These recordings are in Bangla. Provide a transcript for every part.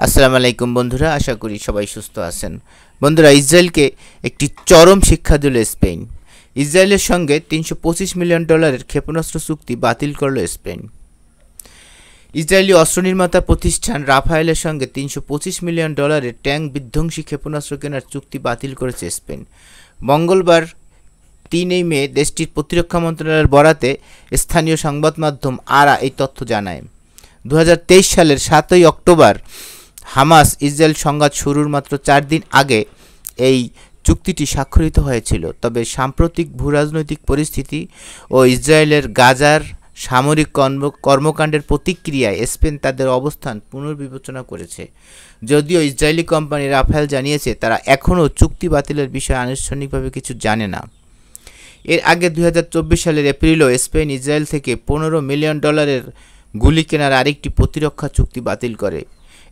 আসসালামু আলাইকুম বন্ধুরা, আশা করি সবাই সুস্থ আছেন। বন্ধুরা, ইসরায়েলকে একটি চরম শিক্ষা দিল স্পেন। ইসরায়েলের সঙ্গে $325 মিলিয়ন ক্ষেপণাস্ত্র চুক্তি বাতিল করল স্পেন। ইসরায়েলি অস্ত্র নির্মাতা প্রতিষ্ঠান রাফায়েলের সঙ্গে $325 মিলিয়ন ট্যাঙ্ক বিধ্বংসী ক্ষেপণাস্ত্র কেনার চুক্তি বাতিল করেছে স্পেন। মঙ্গলবার 3 মে দেশটির প্রতিরক্ষা মন্ত্রণালয়ের বরাতে স্থানীয় সংবাদ মাধ্যম আরা এই তথ্য জানায়। 2023 সালের 7 অক্টোবর হামাস ইসরায়েল সংঘাত শুরুর মাত্র 4 দিন আগে এই চুক্তিটি স্বাক্ষরিত হয়েছিল। তবে সাম্প্রতিক ভূরাজনৈতিক পরিস্থিতি ও ইসরায়েলের গাজার সামরিক কর্মকাণ্ডের প্রতিক্রিয়ায় স্পেন তাদের অবস্থান পুনর্বিবেচনা করেছে। যদিও ইসরায়েলি কোম্পানি রাফায়েল জানিয়েছে তারা এখনও চুক্তি বাতিলের বিষয়ে আনুষ্ঠানিকভাবে কিছু জানে না। এর আগে 2024 সালের এপ্রিলও স্পেন ইসরায়েল থেকে $15 মিলিয়ন গুলি কেনার আরেকটি প্রতিরক্ষা চুক্তি বাতিল করে।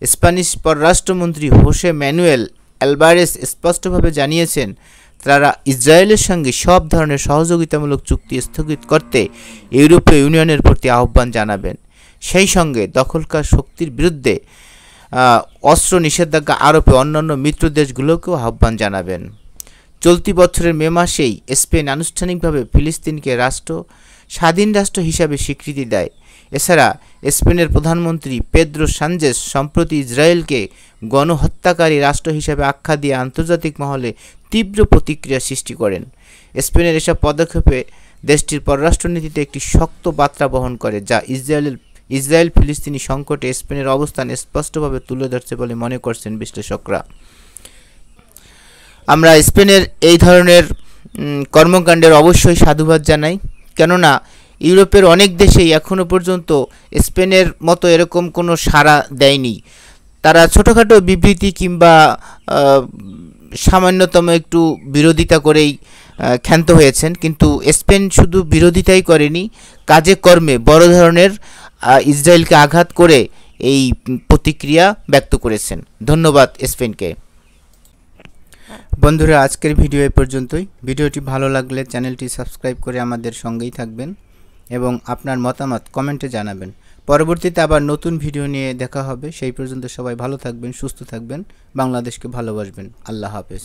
স্প্যানিশ পররাষ্ট্রমন্ত্রী হোসে ম্যানুয়েল অ্যালভারেজ স্পষ্টভাবে জানিয়েছেন তারা ইসরায়েলের সঙ্গে সব ধরনের সহযোগিতামূলক চুক্তি স্থগিত করতে ইউরোপীয় ইউনিয়নের প্রতি আহ্বান জানাবেন। সেই সঙ্গে দখলকার শক্তির বিরুদ্ধে অস্ত্র নিষেধাজ্ঞা আরোপে অন্যান্য মিত্র দেশগুলোকেও আহ্বান জানাবেন। চলতি বছরের মে মাসেই স্পেন আনুষ্ঠানিকভাবে ফিলিস্তিনকে স্বাধীন রাষ্ট্র হিসাবে স্বীকৃতি দেয়। এছাড়া স্পেনের প্রধানমন্ত্রী পেদ্রো সানচেজ সম্প্রতি ইসরায়েলকে গণহত্যাকারী রাষ্ট্র হিসেবে আখ্যা দিয়ে আন্তর্জাতিক মহলে তীব্র প্রতিক্রিয়া সৃষ্টি করেন। স্পেনের এসব পদক্ষেপে দেশটির পররাষ্ট্রনীতিতে একটি শক্ত বার্তা বহন করে, যা ইসরায়েল ফিলিস্তিনি সংকটে স্পেনের অবস্থান স্পষ্টভাবে তুলে ধরছে বলে মনে করছেন বিশ্লেষকরা। আমরা স্পেনের এই ধরনের কর্মকাণ্ডের অবশ্যই সাধুবাদ জানাই, কেননা ইউরোপের অনেক দেশেই এখনও পর্যন্ত স্পেনের মতো এরকম কোনো সাড়া দেয়নি। তারা ছোটোখাটো বিবৃতি কিংবা সামান্যতম একটু বিরোধিতা করেই ক্ষান্ত হয়েছেন, কিন্তু স্পেন শুধু বিরোধিতাই করেনি, কাজে কর্মে বড় ধরনের ইসরায়েলকে আঘাত করে এই প্রতিক্রিয়া ব্যক্ত করেছেন। ধন্যবাদ স্পেনকে। বন্ধুরা, আজকের ভিডিও এ পর্যন্তই। ভিডিওটি ভালো লাগলে চ্যানেলটি সাবস্ক্রাইব করে আমাদের সঙ্গেই থাকবেন এবং আপনার মতামত কমেন্টে জানাবেন। পরবর্তীতে আবার নতুন ভিডিও নিয়ে দেখা হবে। সেই পর্যন্ত সবাই ভালো থাকবেন, সুস্থ থাকবেন, বাংলাদেশকে ভালোবাসবেন। আল্লাহ হাফেজ।